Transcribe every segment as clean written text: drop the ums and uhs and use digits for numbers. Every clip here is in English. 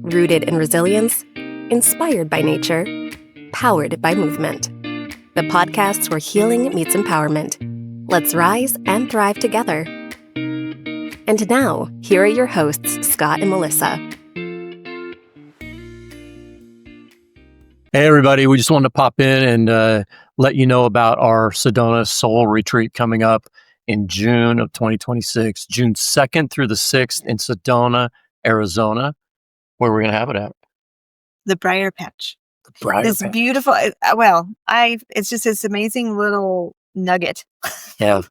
Rooted in resilience, inspired by nature, powered by movement. The podcast where healing meets empowerment. Let's rise and thrive together. And now, here are your hosts, Scott and Melissa. Hey, everybody. We just wanted to pop in and let you know about our Sedona Soul Retreat coming up in June of 2026, June 2nd through the 6th in Sedona, Arizona, where we're going to have it at. The Briar Patch. This Beautiful. It's just this amazing little nugget. Yeah.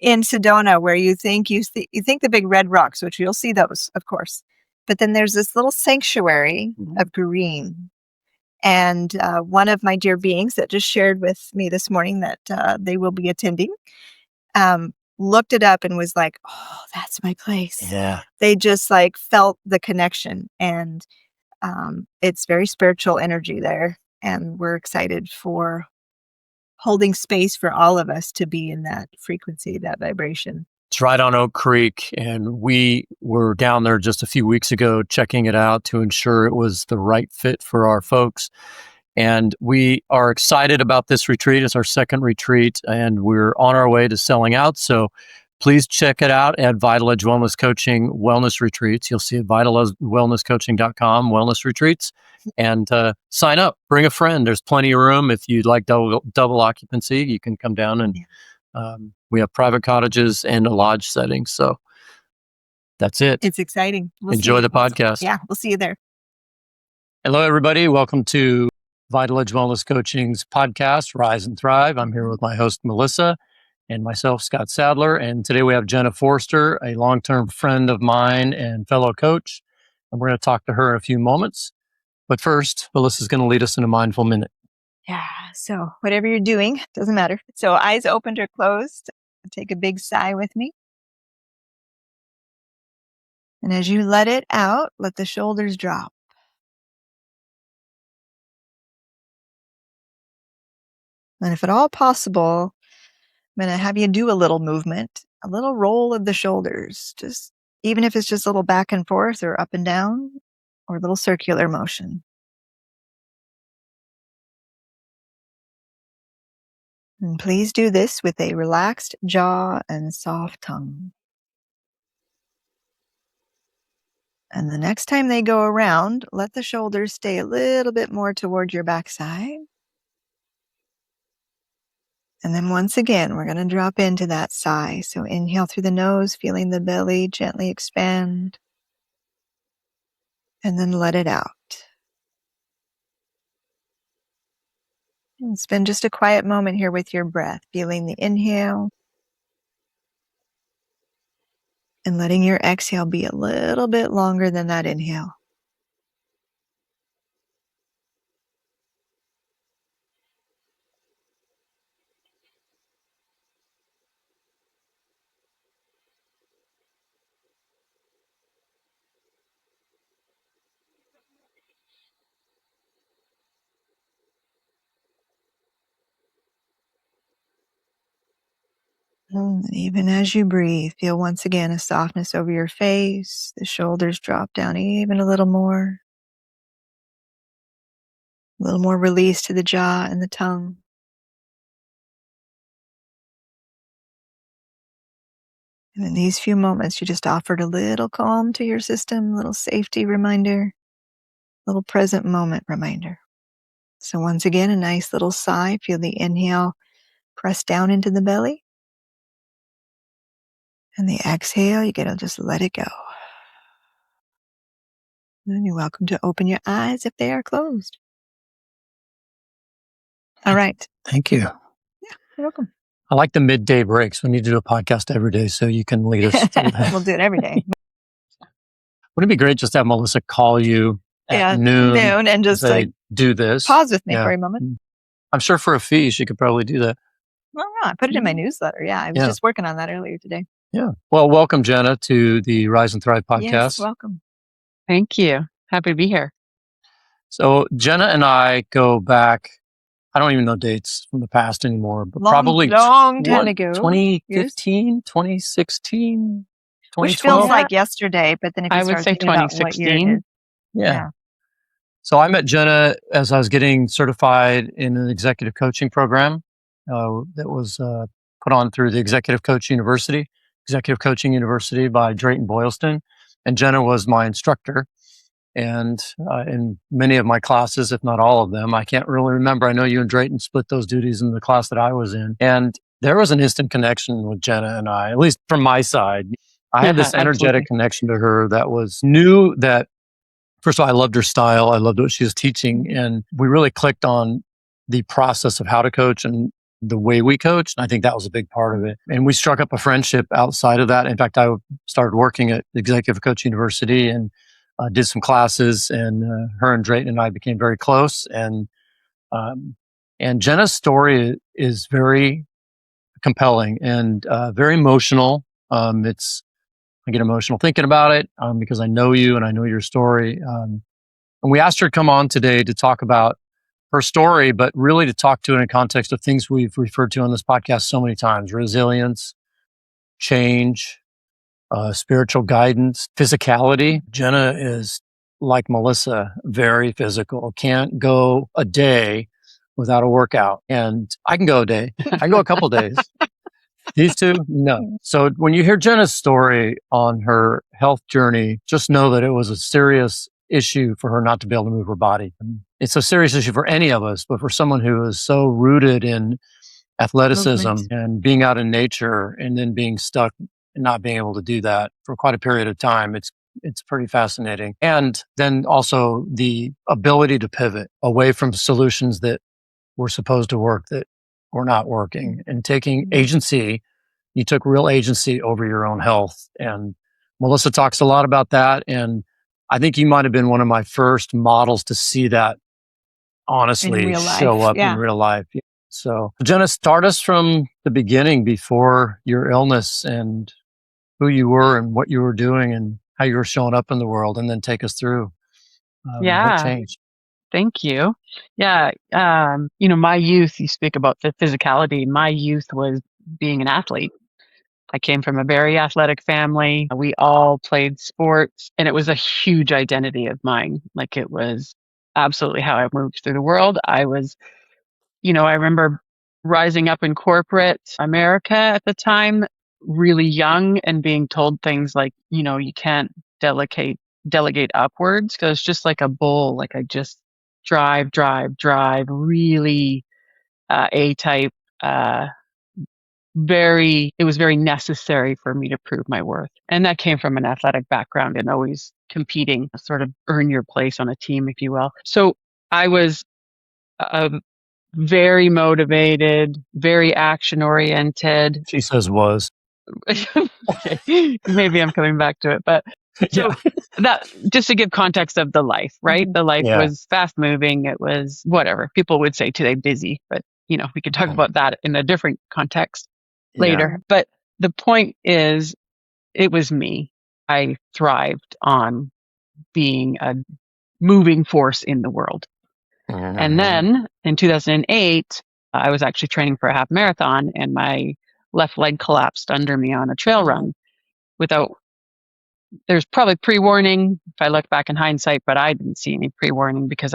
In Sedona, where you think the big red rocks, which you'll see those, of course, but then there's this little sanctuary of green. And one of my dear beings that just shared with me this morning that they will be attending, looked it up and was like, "Oh, that's my place." Yeah. They just like felt the connection, and it's very spiritual energy there, and we're excited for holding space for all of us to be in that frequency, that vibration. It's right on Oak Creek, and we were down there just a few weeks ago checking it out to ensure it was the right fit for our folks. And we are excited about this retreat. It's our second retreat, and we're on our way to selling out. So please check it out at Vital Edge Wellness Coaching Wellness Retreats. You'll see it at vitalwellnesscoaching.com, Wellness Retreats, and sign up. Bring a friend. There's plenty of room. If you'd like double occupancy, you can come down, and we have private cottages and a lodge setting. So that's it. It's exciting. Enjoy the podcast. Yeah, we'll see you there. Hello, everybody. Welcome to Vital Edge Wellness Coaching's podcast, Rise and Thrive. I'm here with my host, Melissa, and myself, Scott Sadler. And today we have Jenna Forster, a long-term friend of mine and fellow coach. And we're going to talk to her in a few moments. But first, Melissa's going to lead us in a mindful minute. Yeah. So whatever you're doing, doesn't matter. So eyes opened or closed. Take a big sigh with me. And as you let it out, let the shoulders drop. And if at all possible, I'm going to have you do a little movement, a little roll of the shoulders, just even if it's just a little back and forth or up and down or a little circular motion. And please do this with a relaxed jaw and soft tongue. And the next time they go around, let the shoulders stay a little bit more toward your backside. And then once again, we're going to drop into that sigh. So inhale through the nose, feeling the belly gently expand. And then let it out. And spend just a quiet moment here with your breath, feeling the inhale. And letting your exhale be a little bit longer than that inhale. And even as you breathe, feel once again a softness over your face. The shoulders drop down even a little more. A little more release to the jaw and the tongue. And in these few moments, you just offered a little calm to your system, a little safety reminder, a little present moment reminder. So once again, a nice little sigh. Feel the inhale press down into the belly. And the exhale, you get to just let it go. And you're welcome to open your eyes if they are closed. All right. Thank you. Yeah, you're welcome. I like the midday breaks. We need to do a podcast every day so you can lead us through that. We'll do it every day. Wouldn't it be great just to have Melissa call you at noon and just say, like do this. Pause with me for a moment. I'm sure for a fee, she could probably do that. Well, I put it in my newsletter. Yeah, I was just working on that earlier today. Yeah. Well, welcome, Jenna, to the Rise and Thrive podcast. Yes, welcome. Thank you. Happy to be here. So Jenna and I go back, I don't even know dates from the past anymore, but probably long time ago. 2015, 2016, 2012. Which feels like yesterday, but then if you I would start say thinking about what year it 2016. is. Yeah. So I met Jenna as I was getting certified in an executive coaching program that was put on through the Executive Coaching University by Drayton Boylston. And Jenna was my instructor. And in many of my classes, if not all of them, I can't really remember. I know you and Drayton split those duties in the class that I was in. And there was an instant connection with Jenna and I, at least from my side. I had this energetic Absolutely. connection to her that was knew that, first of all, I loved her style. I loved what she was teaching. And we really clicked on the process of how to coach and the way we coached. And I think that was a big part of it. And we struck up a friendship outside of that. In fact, I started working at Executive Coach University and did some classes, and her and Drayton and I became very close. Um, and Jenna's story is very compelling and very emotional. I get emotional thinking about it because I know you and I know your story. And we asked her to come on today to talk about her story, but really to talk to it in the context of things we've referred to on this podcast so many times: resilience, change, spiritual guidance, physicality. Jenna is like Melissa, very physical, can't go a day without a workout. And I can go a day, I can go a couple days. These two, no. So when you hear Jenna's story on her health journey, just know that it was a serious issue for her not to be able to move her body. It's a serious issue for any of us, but for someone who is so rooted in athleticism Movement. and being out in nature and then being stuck and not being able to do that for quite a period of time, it's pretty fascinating. And then also the ability to pivot away from solutions that were supposed to work that were not working, and taking agency. You took real agency over your own health. And Melissa talks a lot about that. And I think you might have been one of my first models to see that honestly real show life, up yeah. in real life. So, Jenna, start us from the beginning before your illness and who you were and what you were doing and how you were showing up in the world, and then take us through what Yeah. changed. Thank you. Yeah. My youth, you speak about the physicality. My youth was being an athlete. I came from a very athletic family. We all played sports, and it was a huge identity of mine. Like, it was absolutely how I moved through the world. I remember rising up in corporate America at the time, really young, and being told things like, you can't delegate upwards, because it's just like a bull. Like, I just drive, really A type. Uh, it was very necessary for me to prove my worth. And that came from an athletic background and always competing, sort of earn your place on a team, if you will. So I was a very motivated, very action oriented. She says was. Okay. Maybe I'm coming back to it, but Yeah. so that, just to give context of the life, right? The life Yeah. was fast moving. It was whatever people would say today, busy, but we could talk about that in a different context later. But the point is, it was me. I thrived on being a moving force in the world. And then in 2008, I was actually training for a half marathon, and my left leg collapsed under me on a trail run without, there's probably pre-warning if I look back in hindsight, but I didn't see any pre-warning, because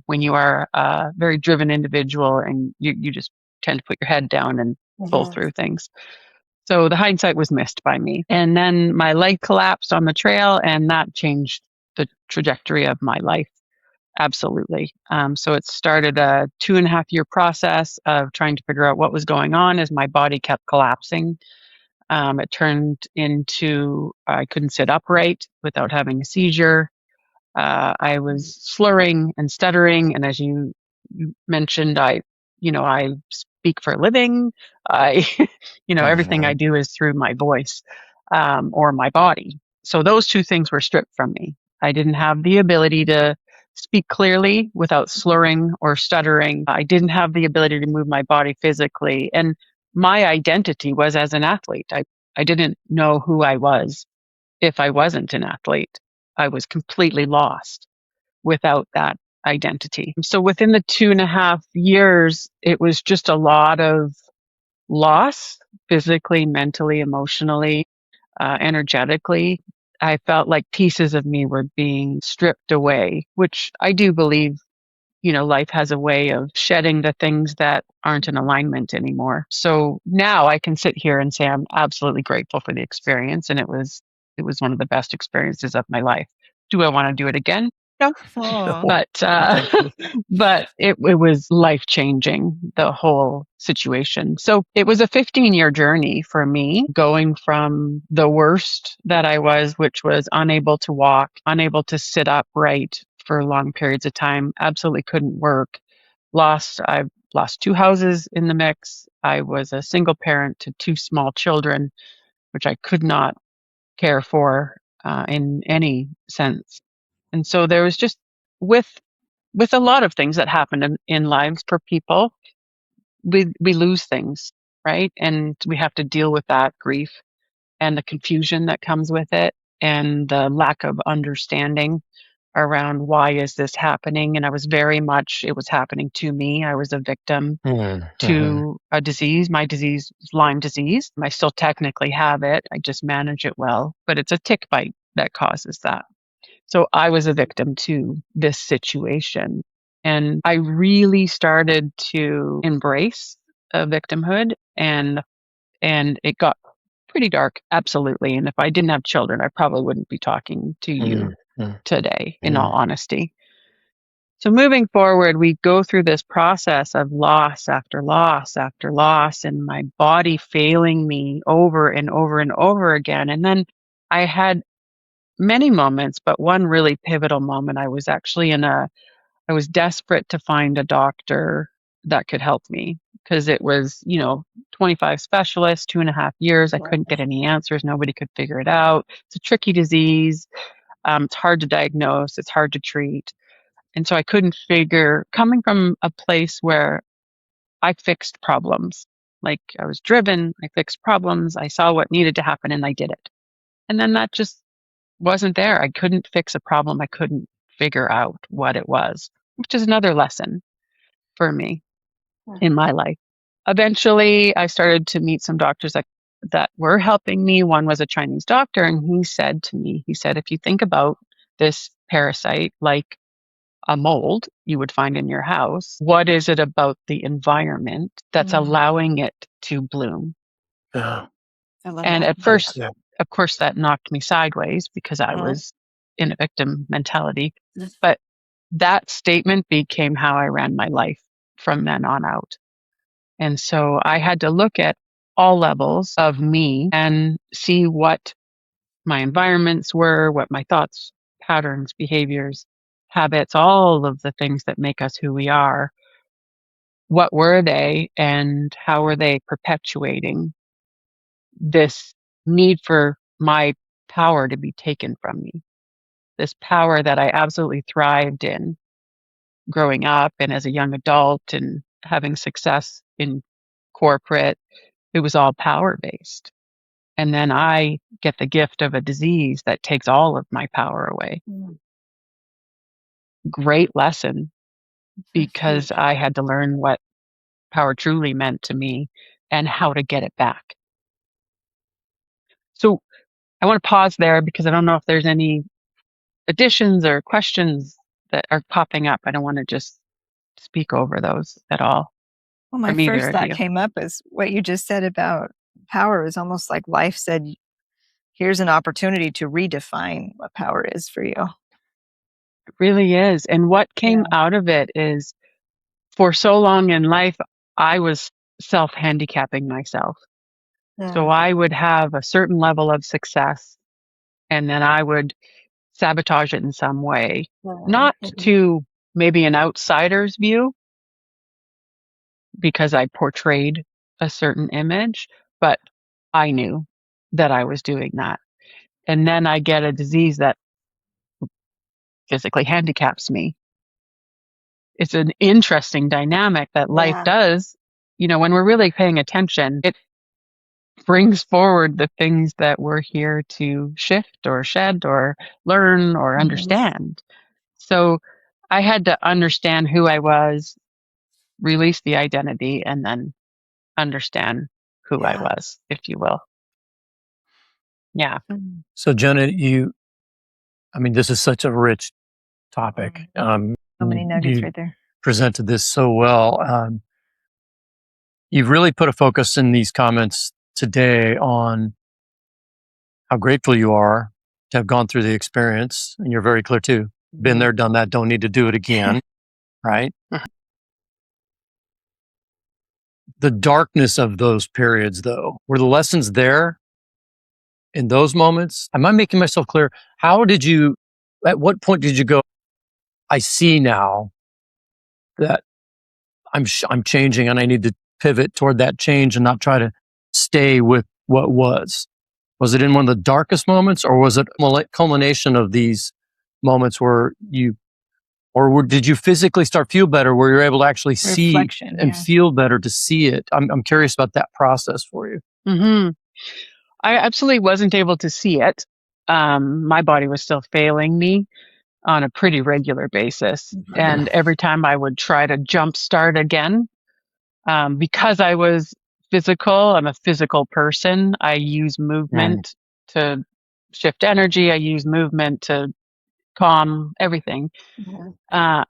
when you are a very driven individual and you just tend to put your head down and pull through things. So the hindsight was missed by me. And then my leg collapsed on the trail, and that changed the trajectory of my life. Absolutely. So it started a 2.5-year process of trying to figure out what was going on as my body kept collapsing. It turned into, I couldn't sit upright without having a seizure. I was slurring and stuttering. And as you mentioned, I speak for a living. I, everything I do is through my voice, or my body. So those two things were stripped from me. I didn't have the ability to speak clearly without slurring or stuttering. I didn't have the ability to move my body physically. And my identity was as an athlete. I didn't know who I was if I wasn't an athlete. I was completely lost without that identity. So within the 2.5 years, it was just a lot of loss, physically, mentally, emotionally, energetically. I felt like pieces of me were being stripped away, which I do believe, life has a way of shedding the things that aren't in alignment anymore. So now I can sit here and say I'm absolutely grateful for the experience, and it was one of the best experiences of my life. Do I want to do it again? No. Oh. But but it was life changing, the whole situation. So it was a 15-year journey for me, going from the worst that I was, which was unable to walk, unable to sit upright for long periods of time, absolutely couldn't work. I've lost 2 houses in the mix. I was a single parent to 2 small children, which I could not care for in any sense. And so there was just with a lot of things that happen in lives for people, we lose things, right? And we have to deal with that grief and the confusion that comes with it and the lack of understanding around why is this happening. And I was very much, it was happening to me. I was a victim to a disease. My disease is Lyme disease. I still technically have it. I just manage it well, but it's a tick bite that causes that. So I was a victim to this situation. And I really started to embrace victimhood, and it got pretty dark, absolutely. And if I didn't have children, I probably wouldn't be talking to you today, in all honesty. So moving forward, we go through this process of loss after loss after loss, and my body failing me over and over and over again. And then I had many moments, but one really pivotal moment. I was actually I was desperate to find a doctor that could help me, because it was, 25 specialists, 2.5 years. I couldn't get any answers. Nobody could figure it out. It's a tricky disease. It's hard to diagnose. It's hard to treat. And so I couldn't coming from a place where I fixed problems. Like, I was driven, I fixed problems, I saw what needed to happen, and I did it. And then that just wasn't there. I couldn't fix a problem. I couldn't figure out what it was, which is another lesson for me in my life. Eventually, I started to meet some doctors that were helping me. One was a Chinese doctor, and he said to me, if you think about this parasite like a mold you would find in your house, what is it about the environment that's allowing it to bloom? Yeah. I love And that. at first, of course, that knocked me sideways because I was in a victim mentality. But that statement became how I ran my life from then on out. And so I had to look at all levels of me and see what my environments were, what my thoughts, patterns, behaviors, habits, all of the things that make us who we are. What were they, and how were they perpetuating this need for my power to be taken from me? This power that I absolutely thrived in growing up and as a young adult and having success in corporate. It was all power based. And then I get the gift of a disease that takes all of my power away. Great lesson, because I had to learn what power truly meant to me and how to get it back. So I want to pause there because I don't know if there's any additions or questions that are popping up. I don't want to just speak over those at all. Well, my first thought came up is what you just said about power is almost like life said, here's an opportunity to redefine what power is for you. It really is. And what came out of it is, for so long in life, I was self-handicapping myself. So I would have a certain level of success, and then I would sabotage it in some way, not to maybe an outsider's view, because I portrayed a certain image, but I knew that I was doing that. And then I get a disease that physically handicaps me. It's an interesting dynamic that life does. When we're really paying attention, it brings forward the things that we're here to shift or shed or learn or understand. So I had to understand who I was, release the identity, and then understand who I was, if you will. Yeah. So Jenna, this is such a rich topic. So many nuggets You right there. presented this so well. You've really put a focus in these comments today on how grateful you are to have gone through the experience. And you're very clear too. Been there, done that, don't need to do it again. Right? The darkness of those periods, though, were the lessons there in those moments? Am I making myself clear? At what point did you go, I see now that I'm changing and I need to pivot toward that change and not try to stay with what was? Was it in one of the darkest moments, or was it a culmination of these moments where did you physically start feel better, where you're able to actually see and feel better to see it? I'm curious about that process for you. Mm-hmm. I absolutely wasn't able to see it. My body was still failing me on a pretty regular basis. And every time I would try to jumpstart again, because I was physical, I'm a physical person. I use movement to shift energy. I use movement to calm everything. I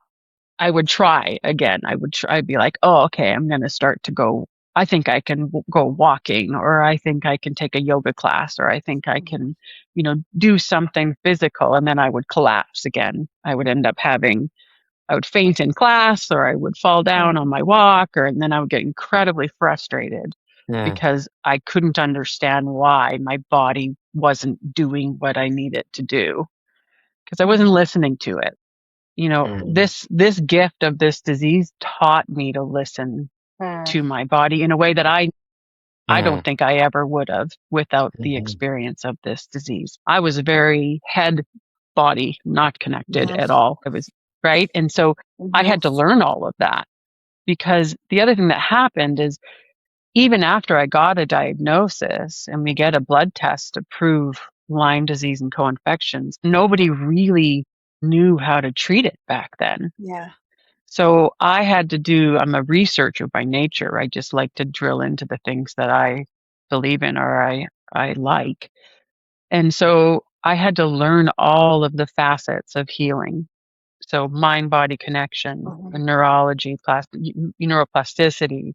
would try again. I'd be like, oh, okay, I'm going to start to go. I think I can go walking, or I think I can take a yoga class, or I think I can, do something physical. And then I would collapse again. I would faint in class, or I would fall down on my walk, and then I would get incredibly frustrated because I couldn't understand why my body wasn't doing what I needed to do, because I wasn't listening to it. This gift of this disease taught me to listen to my body in a way that I don't think I ever would have without the experience of this disease. I was very head body, not connected at all. I was right. And so I had to learn all of that, because the other thing that happened is, even after I got a diagnosis and we get a blood test to prove Lyme disease and co-infections, nobody really knew how to treat it back then. Yeah. So I'm a researcher by nature. I just like to drill into the things that I believe in, or I like. And so I had to learn all of the facets of healing. So mind-body connection, neurology, neuroplasticity,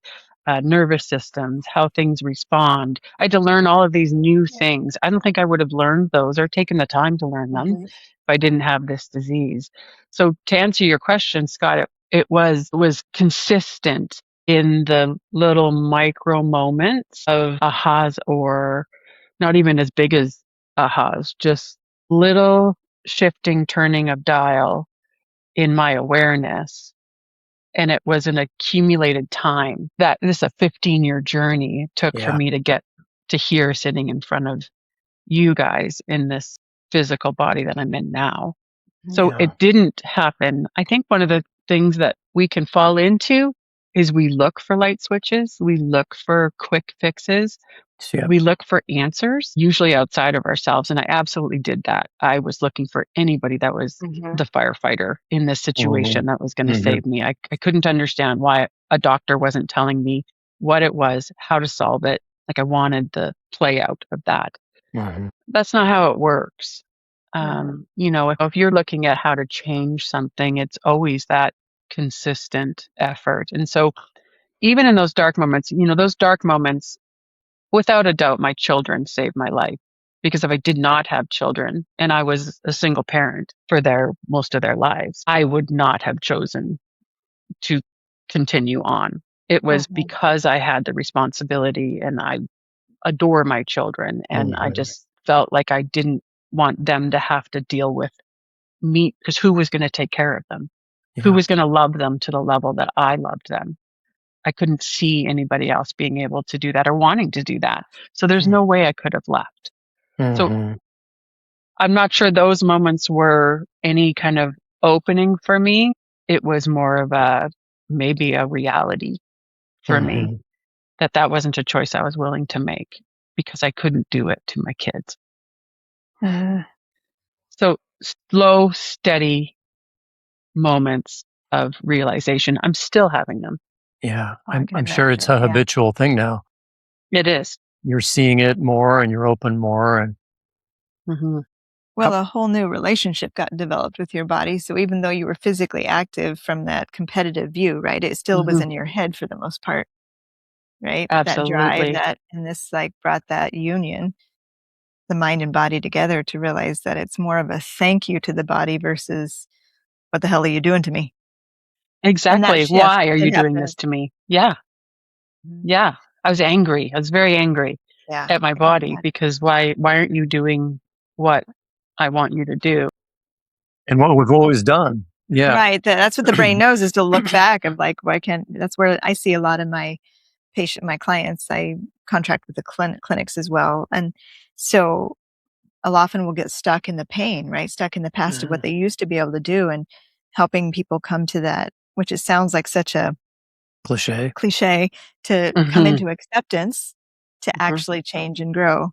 nervous systems, how things respond. I had to learn all of these new things. I don't think I would have learned those or taken the time to learn them if I didn't have this disease. So to answer your question, Scott, it was consistent in the little micro moments of ahas, or not even as big as ahas, just little shifting, turning of dial in my awareness. And it was an accumulated time that this is a 15-year journey took for me to get to here, sitting in front of you guys in this physical body that I'm in now. So it didn't happen. I think one of the things that we can fall into is we look for light switches. We look for quick fixes. We look for answers, usually outside of ourselves. And I absolutely did that. I was looking for anybody that was the firefighter in this situation that was going to save me. I couldn't understand why a doctor wasn't telling me what it was, how to solve it. Like, I wanted the play out of that. That's not how it works. If you're looking at how to change something, it's always that consistent effort. And so even in those dark moments, without a doubt, my children saved my life, because if I did not have children and I was a single parent for most of their lives, I would not have chosen to continue on. It was because I had the responsibility, and I adore my children, and I just felt like I didn't want them to have to deal with me, because who was going to take care of them? Who was going to love them to the level that I loved them? I couldn't see anybody else being able to do that or wanting to do that. So there's no way I could have left. So I'm not sure those moments were any kind of opening for me. It was more of maybe a reality for me that wasn't a choice I was willing to make, because I couldn't do it to my kids. So slow, steady moments of realization. I'm still having them. Yeah, I'm sure it's a habitual thing now. It is. You're seeing it more, and you're open more, and Well, a whole new relationship got developed with your body. So even though you were physically active from that competitive view, right, it still was in your head for the most part, right? That drive, Absolutely. and this like brought that union, the mind and body together, to realize that it's more of a thank you to the body versus what the hell are you doing to me? And that Exactly. shift Why are that you doing happened. this to me? Yeah. Yeah. I was angry. I was very angry Yeah, at my I can body imagine. because why aren't you doing what I want you to do? And what we've always done. Yeah. Right. That's what the brain knows, is to look back of like, why can't, that's where I see a lot of my clients. I contract with the clinics as well. And so a lot often will get stuck in the pain, right? Stuck in the past of what they used to be able to do, and helping people come to that, which it sounds like such a cliche to come into acceptance, to actually change and grow.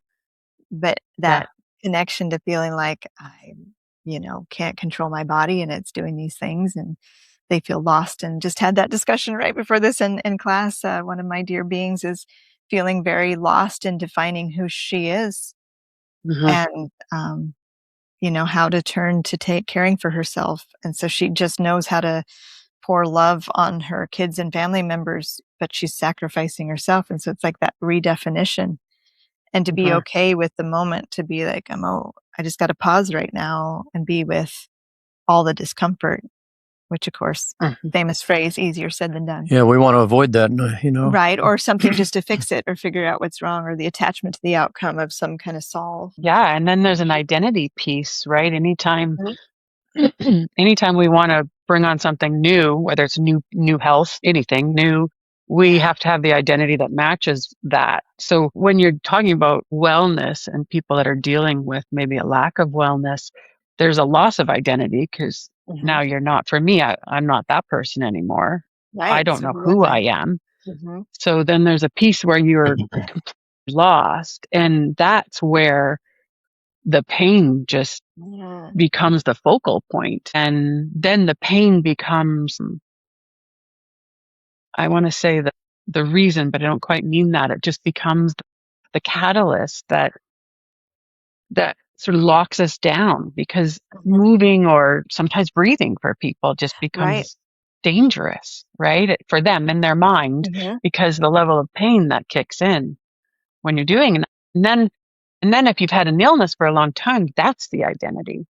But that connection to feeling like I, can't control my body and it's doing these things, and they feel lost. And just had that discussion right before this in class. One of my dear beings is feeling very lost in defining who she is, and how to turn to caring for herself. And so she just knows how to pour love on her kids and family members, but she's sacrificing herself. And so it's like that redefinition, and to be okay with the moment, to be like, I just got to pause right now and be with all the discomfort, which of course, famous phrase, easier said than done. Yeah, we want to avoid that, Right. Or something just to fix it or figure out what's wrong, or the attachment to the outcome of some kind of solve. Yeah. And then there's an identity piece, right? Anytime we want to bring on something new, whether it's new health, anything new, we have to have the identity that matches that. So when you're talking about wellness and people that are dealing with maybe a lack of wellness, there's a loss of identity, because now you're not, for me, I'm not that person anymore. Right. I don't know who I am. So then there's a piece where you're completely lost, and that's where the pain just becomes the focal point. And then the pain becomes, I want to say, the reason, but I don't quite mean that. It just becomes the catalyst that sort of locks us down, because moving or sometimes breathing for people just becomes dangerous, right? For them in their mind, because the level of pain that kicks in when you're doing it. And then if you've had an illness for a long time, that's the identity.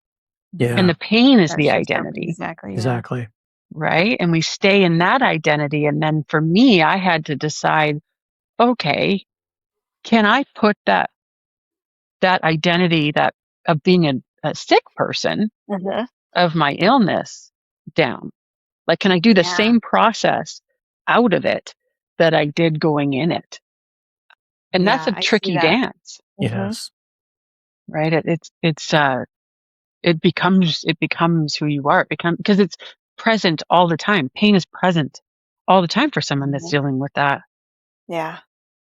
Yeah. And the pain is the identity. Exactly. Exactly. Right. And we stay in that identity. And then for me, I had to decide, okay, can I put that identity of being a sick person, of my illness, down? Like, can I do the same process out of it that I did going in it? And that's a tricky dance. Yes. Right. It becomes who you are. Because it's present all the time. Pain is present all the time for someone that's dealing with that. Yeah.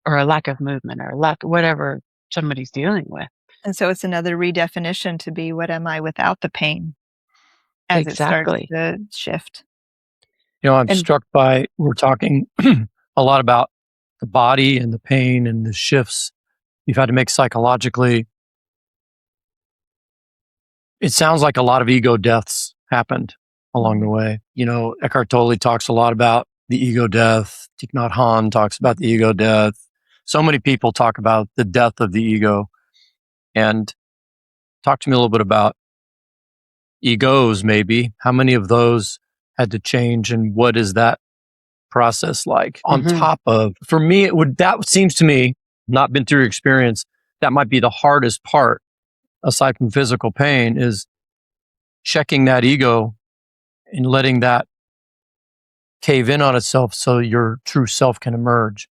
Or a lack of movement, or a lack, whatever somebody's dealing with. And so it's another redefinition to be, what am I without the pain, as it starts to shift. I'm struck by, we're talking a lot about the body and the pain and the shifts you've had to make psychologically. It sounds like a lot of ego deaths happened along the way. Eckhart Tolle talks a lot about the ego death. Thich Nhat Hanh talks about the ego death. So many people talk about the death of the ego. And talk to me a little bit about egos, maybe. How many of those had to change, and what is that process like? On top of, for me, that seems to me, not been through your experience, that might be the hardest part, aside from physical pain, is checking that ego and letting that cave in on itself so your true self can emerge.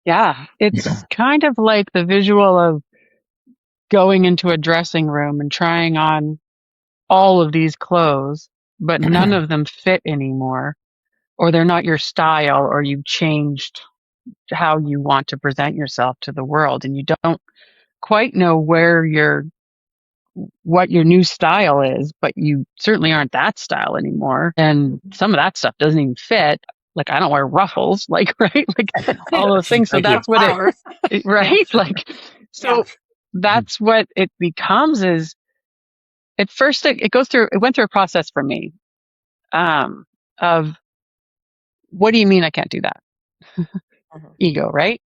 Yeah. It's kind of like the visual of going into a dressing room and trying on all of these clothes, but none of them fit anymore, or they're not your style, or you've changed how you want to present yourself to the world, and you don't quite know what your new style is, but you certainly aren't that style anymore. And some of that stuff doesn't even fit. Like, I don't wear ruffles, like, right? Like all those things. So that's what right? Like, so that's what it becomes. Is at first it went through a process for me, of what do you mean I can't do that? Ego, right?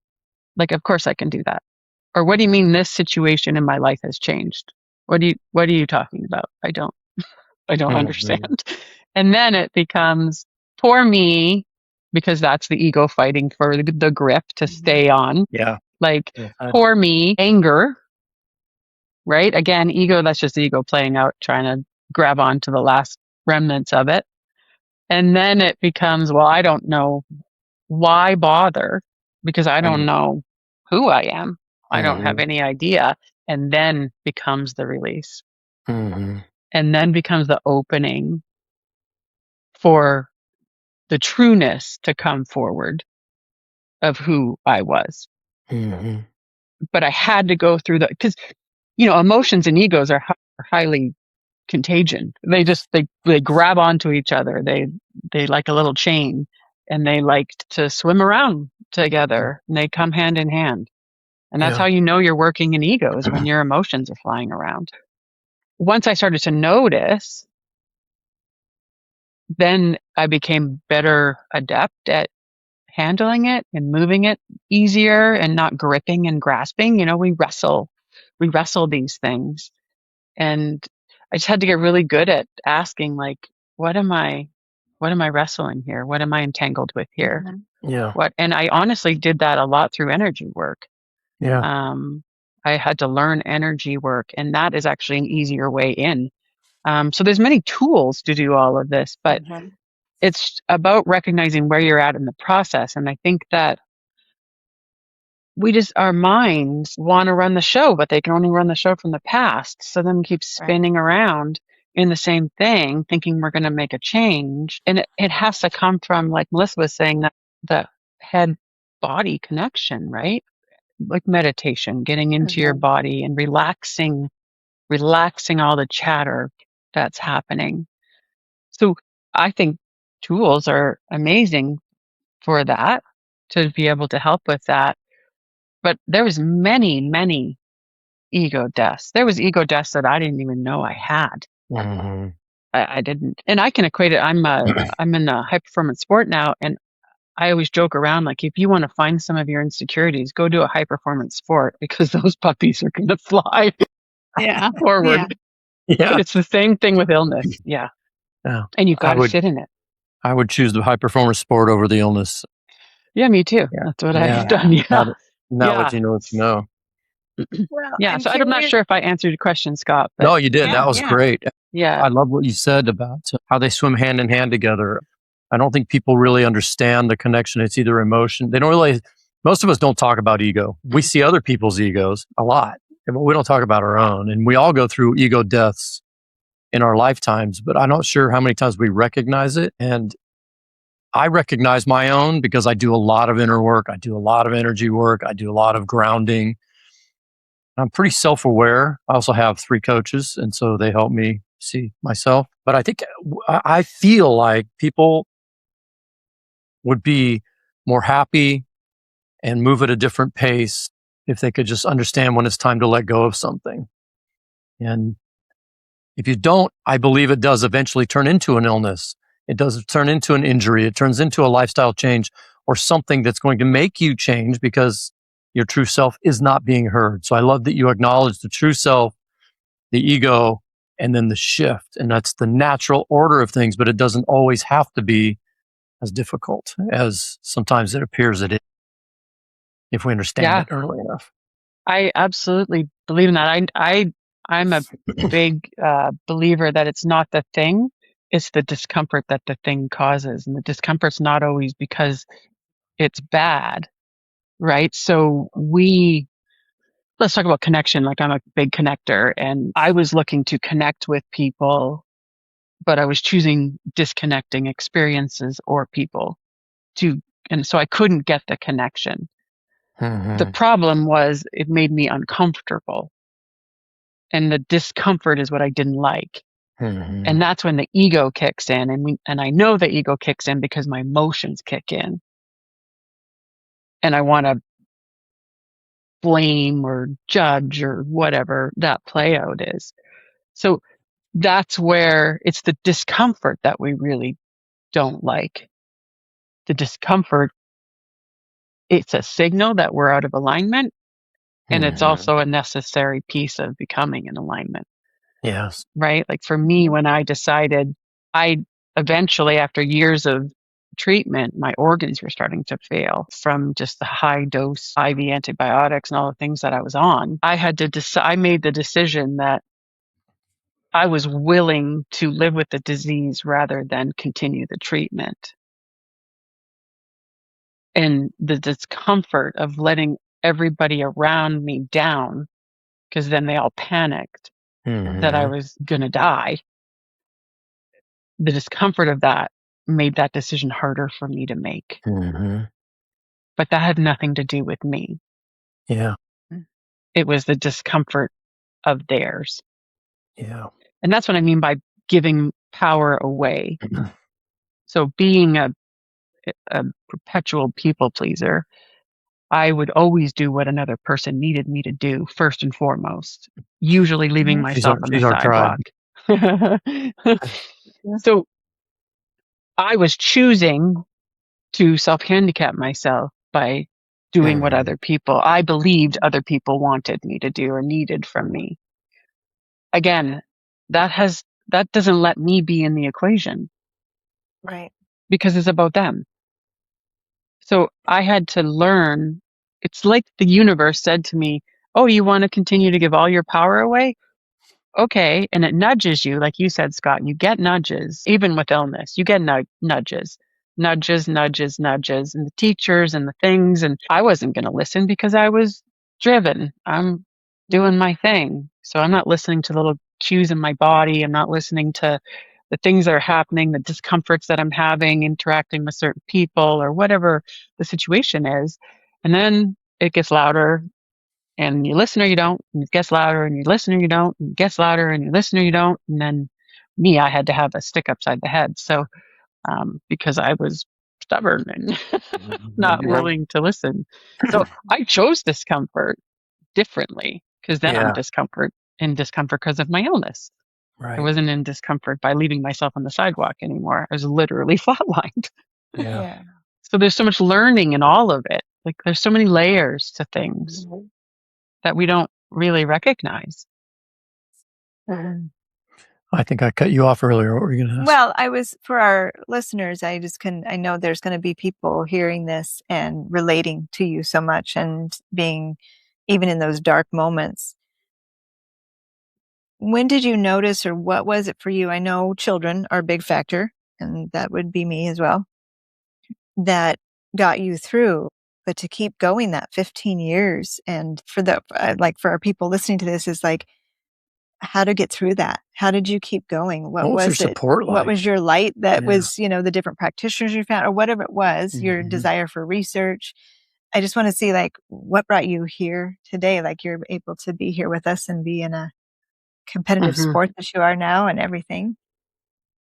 Like, of course I can do that. Or what do you mean this situation in my life has changed? What are you talking about? I don't understand. And then it becomes poor me, because that's the ego fighting for the grip to stay on. Yeah. Like, Yeah. poor me, anger, right? Again, ego, that's just the ego playing out, trying to grab onto the last remnants of it. And then it becomes, well, I don't know, why bother? Because I don't know who I am. I don't have any idea. And then becomes the release. And then becomes the opening for the trueness to come forward of who I was. But I had to go through because, emotions and egos are highly contagion. They just, they grab onto each other. They like a little chain, and they like to swim around together, and they come hand in hand. And that's how you know you're working in ego, is when your emotions are flying around. Once I started to notice, then I became better adept at handling it and moving it easier, and not gripping and grasping. We wrestle these things. And I just had to get really good at asking, like, what am I wrestling here? What am I entangled with here? Yeah. And I honestly did that a lot through energy work. Yeah. I had to learn energy work, and that is actually an easier way in. So there's many tools to do all of this, but it's about recognizing where you're at in the process. And I think that our minds want to run the show, but they can only run the show from the past. So then we keep spinning around in the same thing, thinking we're going to make a change. And it has to come from, like Melissa was saying, that the head body connection, right? Like meditation, getting into your body and relaxing all the chatter that's happening. So I think tools are amazing for that, to be able to help with that. But there was many, many ego deaths. There was ego deaths that I didn't even know I had. I didn't. And I can equate it. I'm in a high performance sport now, and I always joke around, like, if you want to find some of your insecurities, go do a high performance sport, because those puppies are going to fly forward. Yeah. It's the same thing with illness. Yeah. And you've got to sit in it. I would choose the high performance sport over the illness. Yeah, me too. That's what I've done. Yeah. Now that you know what you know. Well, Yeah. So I'm not sure if I answered your question, Scott. But No, you did. That was great. Yeah. I love what you said about how they swim hand in hand together. I don't think people really understand the connection. It's either emotion. They don't really, most of us don't talk about ego. We see other people's egos a lot, but we don't talk about our own. And we all go through ego deaths in our lifetimes, but I'm not sure how many times we recognize it. And I recognize my own because I do a lot of inner work. I do a lot of energy work. I do a lot of grounding. I'm pretty self-aware. I also have 3 coaches, and so they help me see myself. But I think I feel like people would be more happy and move at a different pace if they could just understand when it's time to let go of something. And if you don't, I believe it does eventually turn into an illness. It does turn into an injury. It turns into a lifestyle change, or something that's going to make you change because your true self is not being heard. So I love that you acknowledge the true self, the ego, and then the shift. And that's the natural order of things, but it doesn't always have to be as difficult as sometimes it appears it is, if we understand it early enough. I absolutely believe in that. I'm a big believer that it's not the thing, it's the discomfort that the thing causes. And the discomfort's not always because it's bad, right? So let's talk about connection. Like, I'm a big connector, and I was looking to connect with people, but I was choosing disconnecting experiences or people and so I couldn't get the connection. The problem was it made me uncomfortable, and the discomfort is what I didn't like. And that's when the ego kicks in, and I know the ego kicks in because my emotions kick in, and I want to blame or judge or whatever that play out is. So that's where it's the discomfort that we really don't like. The discomfort, it's a signal that we're out of alignment, and it's also a necessary piece of becoming in alignment. Yes. Right? Like for me, when I decided, I eventually, after years of treatment, my organs were starting to fail from just the high dose IV antibiotics and all the things that I was on. I had to decide, I made the decision that I was willing to live with the disease rather than continue the treatment. And the discomfort of letting everybody around me down, because then they all panicked that I was going to die. The discomfort of that made that decision harder for me to make. But that had nothing to do with me. Yeah. It was the discomfort of theirs. Yeah. And that's what I mean by giving power away. So being a perpetual people pleaser, I would always do what another person needed me to do first and foremost, usually leaving myself on the sidewalk. So I was choosing to self-handicap myself by doing what other people, I believed other people wanted me to do or needed from me. Again, that doesn't let me be in the equation. Right. Because it's about them. So I had to learn. It's like the universe said to me, "Oh, you want to continue to give all your power away? Okay." And it nudges you, like you said, Scott, you get nudges, even with illness, you get nudges, nudges, nudges, nudges, and the teachers and the things. And I wasn't going to listen because I was driven. I'm doing my thing. So I'm not listening to little cues in my body. I'm not listening to the things that are happening, the discomforts that I'm having, interacting with certain people or whatever the situation is. And then it gets louder and you listen or you don't, and it gets louder and you listen or you don't, and it gets louder and you listen or you don't. And then me, I had to have a stick upside the head. So, because I was stubborn and not willing to listen. So I chose discomfort differently because then I'm in discomfort because of my illness. I wasn't in discomfort by leaving myself on the sidewalk anymore. I was literally flatlined. Yeah. So there's so much learning in all of it. Like there's so many layers to things that we don't really recognize. I think I cut you off earlier. What were you going to ask? Well, for our listeners, I know there's going to be people hearing this and relating to you so much and being even in those dark moments. When did you notice, or what was it for you? I know children are a big factor, and that would be me as well, that got you through. But to keep going that 15 years, and for for our people listening to this, is like, how to get through that? How did you keep going? What was your it? support like? What was your light that was, the different practitioners you found, or whatever it was, your desire for research? I just want to see, like, what brought you here today? Like, you're able to be here with us and be in a competitive sport that you are now and everything.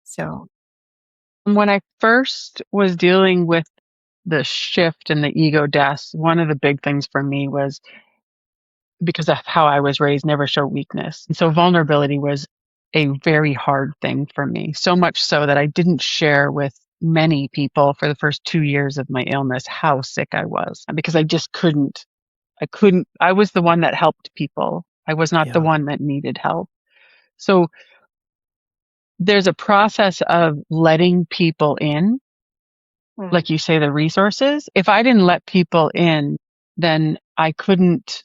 So when I first was dealing with the shift and the ego deaths, one of the big things for me was, because of how I was raised, never show weakness. And so vulnerability was a very hard thing for me. So much so that I didn't share with many people for the first 2 years of my illness how sick I was, because I just couldn't. I was the one that helped people. I was not the one that needed help. So there's a process of letting people in, like you say, the resources. If I didn't let people in, then I couldn't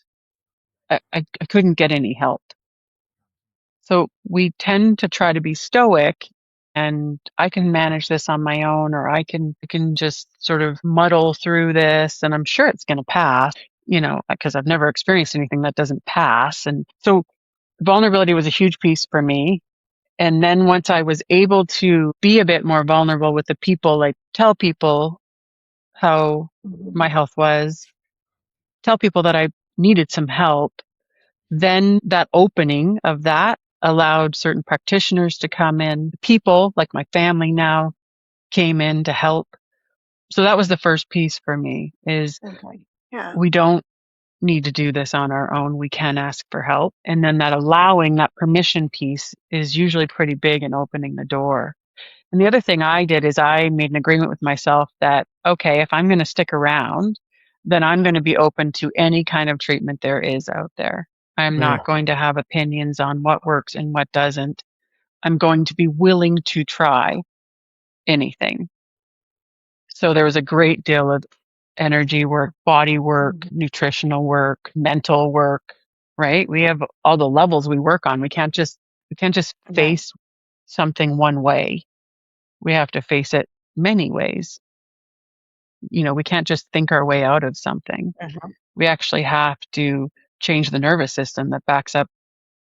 get any help. So we tend to try to be stoic and I can manage this on my own, or I can just sort of muddle through this and I'm sure it's going to pass, because I've never experienced anything that doesn't pass. And so vulnerability was a huge piece for me. And then once I was able to be a bit more vulnerable with the people, like tell people how my health was, tell people that I needed some help, then that opening of that allowed certain practitioners to come in. People like my family now came in to help. So that was the first piece for me, is we don't need to do this on our own. We can ask for help. And then that allowing, that permission piece is usually pretty big in opening the door. And the other thing I did is I made an agreement with myself that, okay, if I'm going to stick around, then I'm going to be open to any kind of treatment there is out there. I'm not going to have opinions on what works and what doesn't. I'm going to be willing to try anything. So there was a great deal of energy work, body work, nutritional work, mental work, right? We have all the levels we work on. We can't just face something one way. We have to face it many ways. We can't just think our way out of something. We actually have to change the nervous system that backs up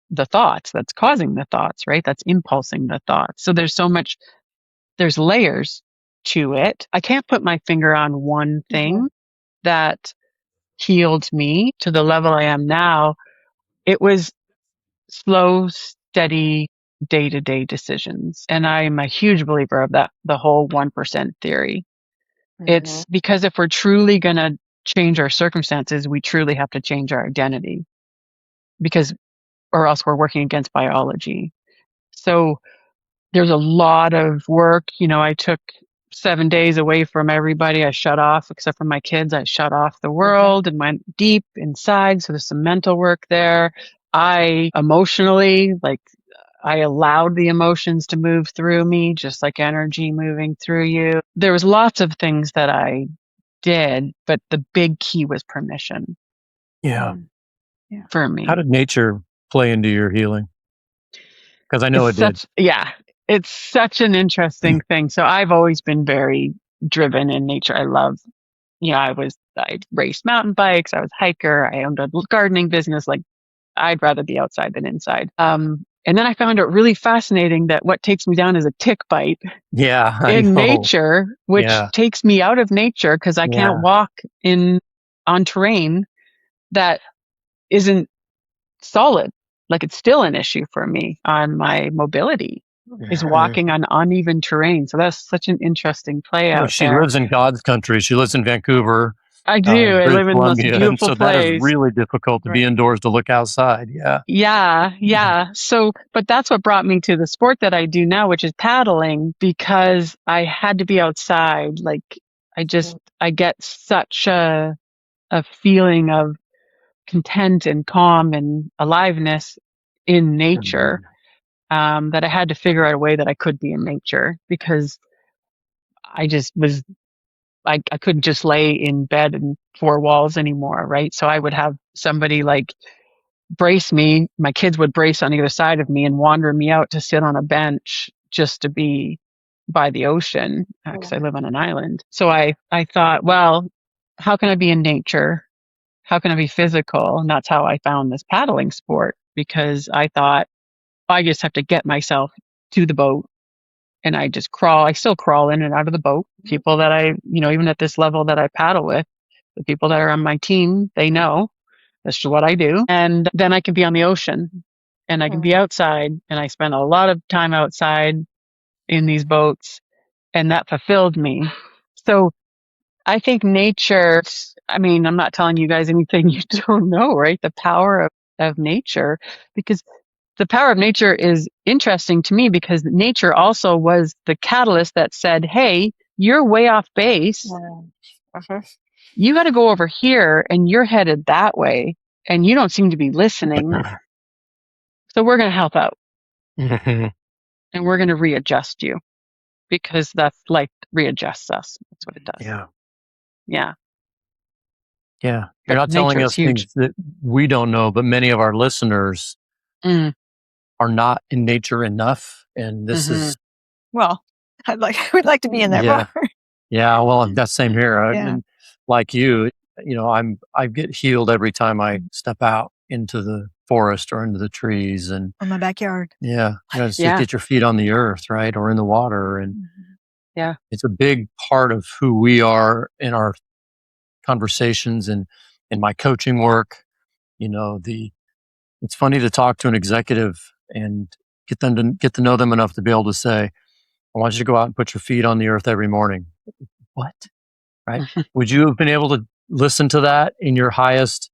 the thoughts, that's causing the thoughts, right? That's impulsing the thoughts. So there's layers to it. I can't put my finger on one thing that healed me to the level I am now. It was slow, steady, day-to-day decisions. And I'm a huge believer of that, the whole 1% theory. It's because if we're truly going to change our circumstances, we truly have to change our identity, or else we're working against biology. So there's a lot of work. I took 7 days away from everybody. I shut off, except for my kids. I shut off the world and went deep inside. So there's some mental work there. I emotionally, I allowed the emotions to move through me, just like energy moving through you. There was lots of things that I did, but the big key was permission. Yeah. For me. How did nature play into your healing? Because I know it did. It's such an interesting thing. So I've always been very driven in nature. I raced mountain bikes. I was a hiker. I owned a gardening business. I'd rather be outside than inside. And then I found it really fascinating that what takes me down is a tick bite in nature, which takes me out of nature because I can't walk on terrain that isn't solid. It's still an issue for me on my mobility is walking on uneven terrain. So that's such an interesting play out she there. lives in God's country. She lives in Vancouver. I do. I live in the most beautiful so place. That is really difficult to be indoors to look outside. Yeah. So, but that's what brought me to the sport that I do now, which is paddling, because I had to be outside. I get such a feeling of content and calm and aliveness in nature that I had to figure out a way that I could be in nature, because I couldn't just lay in bed in four walls anymore, right? So I would have somebody brace me. My kids would brace on either side of me and wander me out to sit on a bench just to be by the ocean, because I live on an island. So I thought, well, how can I be in nature? How can I be physical? And that's how I found this paddling sport, because I thought I just have to get myself to the boat and I just crawl. I still crawl in and out of the boat. People that even at this level that I paddle with, the people that are on my team, they know that's just what I do. And then I can be on the ocean and I can be outside, and I spend a lot of time outside in these boats, and that fulfilled me. So I think nature, I'm not telling you guys anything you don't know, right? The power of nature, because the power of nature is interesting to me, because nature also was the catalyst that said, hey, you're way off base. You got to go over here and you're headed that way and you don't seem to be listening. So we're going to help out and we're going to readjust you, because that's readjusts us. That's what it does. Yeah. You're not telling us things that we don't know, but many of our listeners are not in nature enough. And this is, well, we'd like to be in there more. Well, that's same here. And like you, I get healed every time I step out into the forest or into the trees and on my backyard. Just get your feet on the earth, right? Or in the water. And it's a big part of who we are in our conversations and in my coaching work. It's funny to talk to an executive and get to know them enough to be able to say, I want you to go out and put your feet on the earth every morning. What? Right? Would you have been able to listen to that in your highest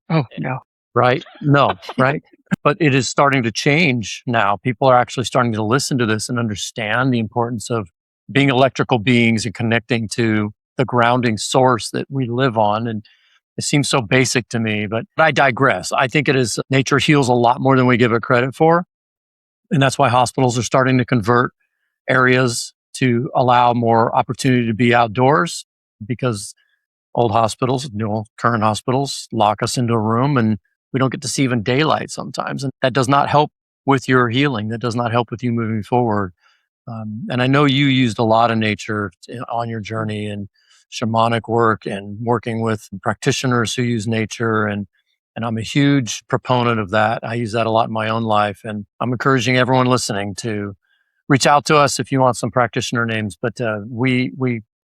Oh, no. right? No, right? But it is starting to change now. People are actually starting to listen to this and understand the importance of being electrical beings and connecting to the grounding source that we live on. And it seems so basic to me, but I digress. I think it is nature heals a lot more than we give it credit for. And that's why hospitals are starting to convert areas to allow more opportunity to be outdoors, because old hospitals, current hospitals lock us into a room and we don't get to see even daylight sometimes. And that does not help with your healing. That does not help with you moving forward. And I know you used a lot of nature on your journey and shamanic work and working with practitioners who use nature. And I'm a huge proponent of that. I use that a lot in my own life. And I'm encouraging everyone listening to reach out to us if you want some practitioner names. But we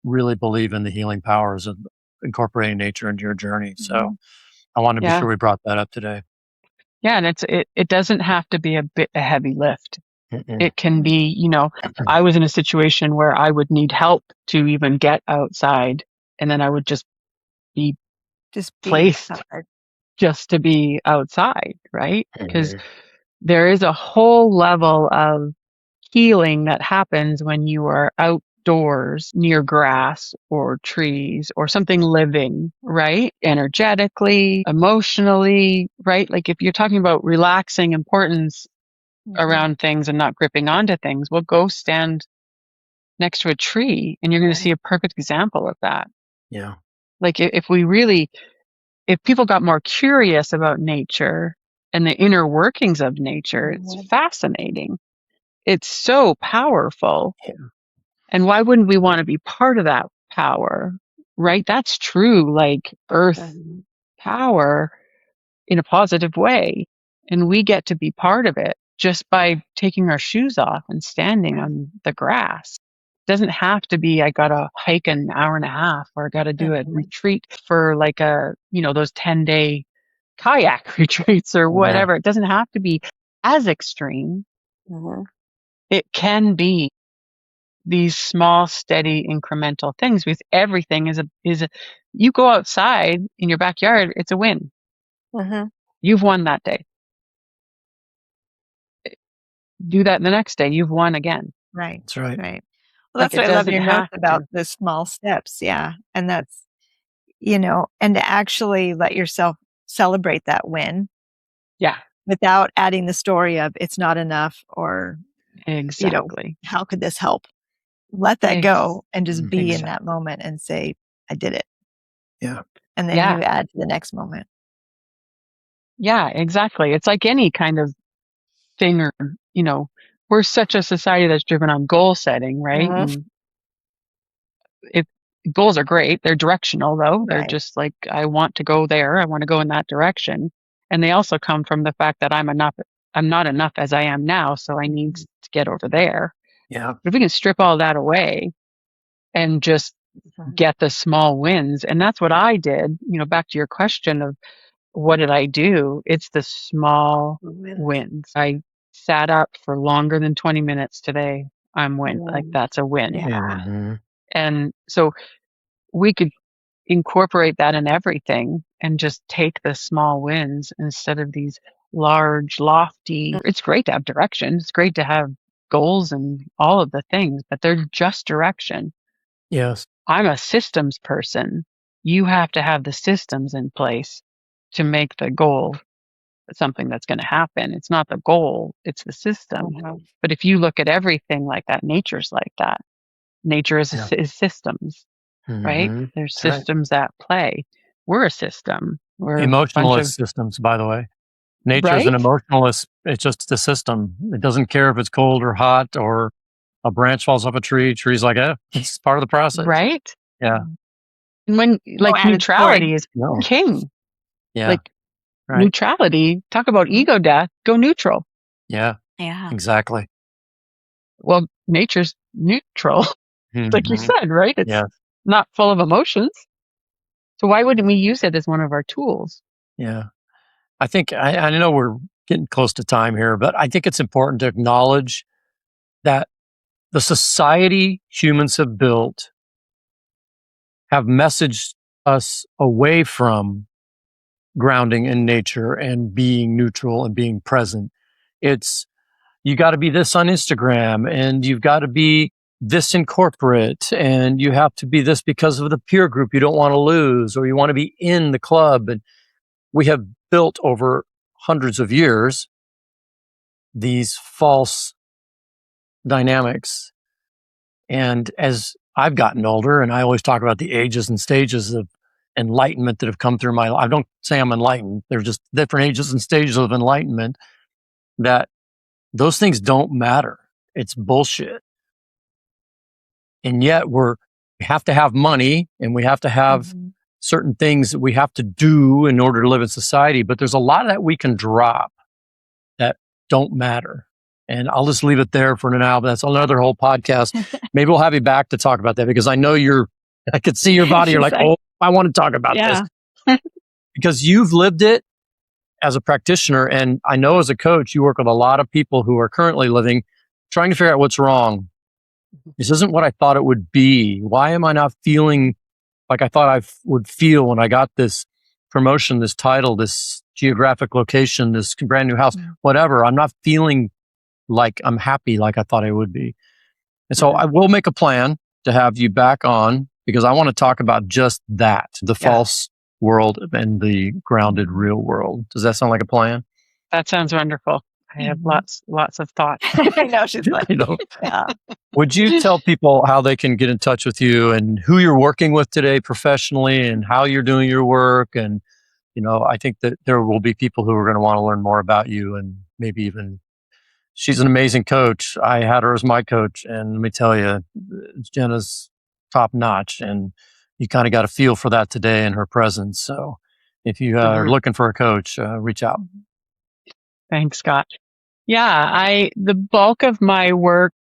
really believe in the healing powers of incorporating nature into your journey. So I want to be Yeah. sure we brought that up today. Yeah. And it doesn't have to be a heavy lift. Mm-mm. It can be, I was in a situation where I would need help to even get outside. And then I would just be Just be placed outside. just to be outside, right? Because Mhm. there is a whole level of healing that happens when you are outdoors near grass or trees or something living, right? Energetically, emotionally, right? Like if you're talking about relaxing importance around things and not gripping onto things, well, go stand next to a tree and you're going to see a perfect example of that. Yeah. Like if people got more curious about nature and the inner workings of nature, it's fascinating. It's so powerful. Yeah. And why wouldn't we want to be part of that power? Right? That's true, like earth power in a positive way. And we get to be part of it just by taking our shoes off and standing on the grass. It doesn't have to be, I got to hike an hour and a half or I got to do a retreat for like those 10-day kayak retreats or whatever. It doesn't have to be as extreme. It can be these small, steady, incremental things with everything you go outside in your backyard, it's a win. You've won that day. Do that the next day, you've won again. Right. That's right. Right. Well, Like that's why it I love doesn't your notes have about to. the small steps. Yeah. And that's, and to actually let yourself celebrate that win Yeah, without adding the story of it's not enough or, exactly. how could this help? Let that go and just be in Exactly. that moment and say, I did it. Yeah. And then Yeah. you add to the next moment. Yeah, exactly. It's like any kind of thing or, we're such a society that's driven on goal setting, right? And if goals are great, they're directional though. They're Right. just like, I want to go there. I want to go in that direction. And they also come from the fact that I'm not enough as I am now. So I need to get over there. Yeah. But if we can strip all that away and just get the small wins, and that's what I did, back to your question of what did I do? It's the small wins. I sat up for longer than 20 minutes today. I'm win. Like that's a win. Mhm. And so we could incorporate that in everything and just take the small wins instead of these large, lofty. It's great to have direction. It's great to have goals and all of the things, but they're just direction. Yes. I'm a systems person. You have to have the systems in place to make the goal something that's going to happen. It's not the goal, it's the system. But if you look at everything like that, nature's like that. Nature is systems, right? Mhm. There's That's right. systems at play. We're a system. We're a bunch Emotionalist of systems, by the way. Nature's an right, emotionalist. It's just a system. It doesn't care if it's cold or hot or a branch falls off a tree. Tree's like, it's part of the process. right. Yeah. And when like added story. neutrality is No. king, Yeah. like Right. neutrality. Talk about ego death. Go neutral. Yeah. Yeah. Exactly. Well, nature's neutral, like you Mhm. said, right? It's Yeah. not full of emotions. So why wouldn't we use it as one of our tools? Yeah. I think I know we're getting close to time here, but I think it's important to acknowledge that the society humans have built have messaged us away from grounding in nature and being neutral and being present. It's, you got to be this on Instagram, and you've got to be this in corporate, and you have to be this because of the peer group you don't want to lose, or you want to be in the club. And we have built over hundreds of years these false dynamics. And as I've gotten older, and I always talk about the ages and stages of enlightenment that have come through my life. I don't say I'm enlightened. They're just different ages and stages of enlightenment, that those things don't matter. It's bullshit. And yet we have to have money, and we have to have certain things that we have to do in order to live in society. But there's a lot of that we can drop that don't matter. And I'll just leave it there for now. But that's another whole podcast. Maybe we'll have you back to talk about that, because I know I could see your body. You're like, oh, I want to talk about this. Because you've lived it as a practitioner. And I know as a coach, you work with a lot of people who are currently living, trying to figure out what's wrong. This isn't what I thought it would be. Why am I not feeling like I thought I would feel when I got this promotion, this title, this geographic location, this brand new house, whatever? I'm not feeling like I'm happy like I thought I would be. And so I will make a plan to have you back on, because I want to talk about just that, the false world and the grounded real world. Does that sound like a plan? That sounds wonderful. I have lots of thoughts. I know, she's like, Would you tell people how they can get in touch with you, and who you're working with today professionally, and how you're doing your work? And, I think that there will be people who are going to want to learn more about you, and maybe even, she's an amazing coach. I had her as my coach, and let me tell you, Jenna's top notch, and you kind of got a feel for that today in her presence. So if you are looking for a coach, reach out. Thanks, Scott. Yeah, the bulk of my work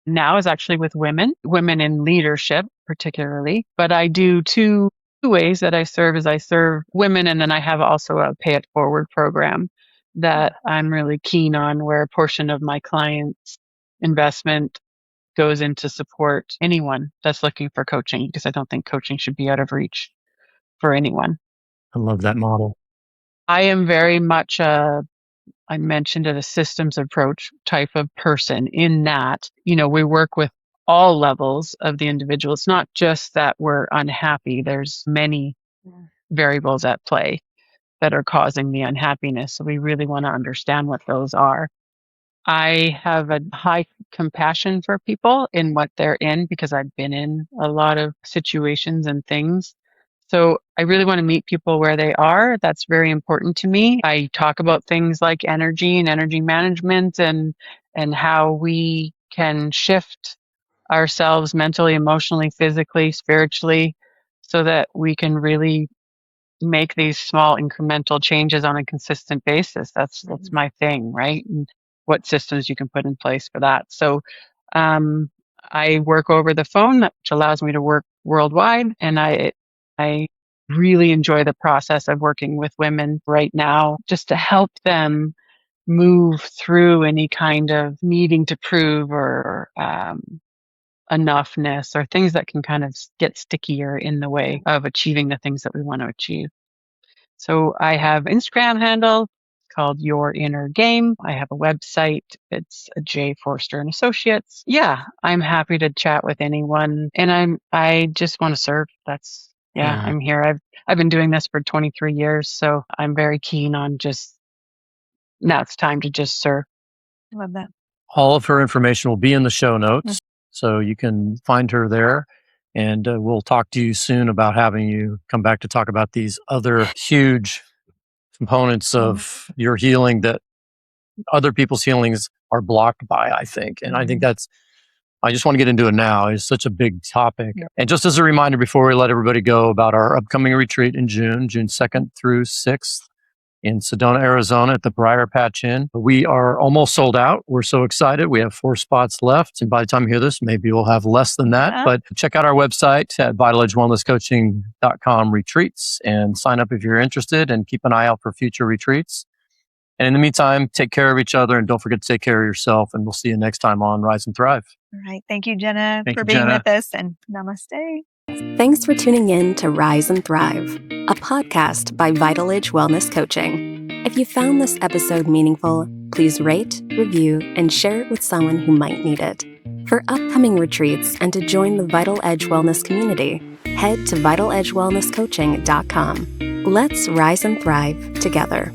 now is actually with women in leadership, particularly. But I do two ways that I serve. Is I serve women, and then I have also a Pay It Forward program that I'm really keen on, where a portion of my clients' investment goes into support anyone that's looking for coaching, because I don't think coaching should be out of reach for anyone. I love that model. I am very much I mentioned it, a systems approach type of person, in that, we work with all levels of the individual. It's not just that we're unhappy. There's many variables at play that are causing the unhappiness. So we really want to understand what those are. I have a high compassion for people in what they're in, because I've been in a lot of situations and things. So I really want to meet people where they are. That's very important to me. I talk about things like energy and energy management, and how we can shift ourselves mentally, emotionally, physically, spiritually, so that we can really make these small incremental changes on a consistent basis. That's my thing, right? And what systems you can put in place for that. So I work over the phone, which allows me to work worldwide, and I really enjoy the process of working with women right now, just to help them move through any kind of needing to prove, or enoughness, or things that can kind of get stickier in the way of achieving the things that we want to achieve. So I have Instagram handle called Your Inner Game. I have a website. It's J Forster and Associates. Yeah, I'm happy to chat with anyone, and I just want to serve. I'm here. I've been doing this for 23 years, so I'm very keen on now it's time to just serve. I love that. All of her information will be in the show notes, so you can find her there. And we'll talk to you soon about having you come back to talk about these other huge components of your healing that other people's healings are blocked by, I think. And I think I just want to get into it now. It's such a big topic. Yeah. And just as a reminder, before we let everybody go, about our upcoming retreat in June 2nd through 6th in Sedona, Arizona at the Briar Patch Inn. We are almost sold out. We're so excited. We have 4 spots left. And by the time you hear this, maybe we'll have less than that. But check out our website at vitaledgewellnesscoaching.com retreats and sign up if you're interested, and keep an eye out for future retreats. And in the meantime, take care of each other, and don't forget to take care of yourself. And we'll see you next time on Rise and Thrive. All right. Thank you, Jenna, for being with us, and namaste. Thanks for tuning in to Rise and Thrive, a podcast by Vital Age Wellness Coaching. If you found this episode meaningful, please rate, review, and share it with someone who might need it. For upcoming retreats and to join the Vital Edge Wellness community, head to vitaledgewellnesscoaching.com. Let's rise and thrive together.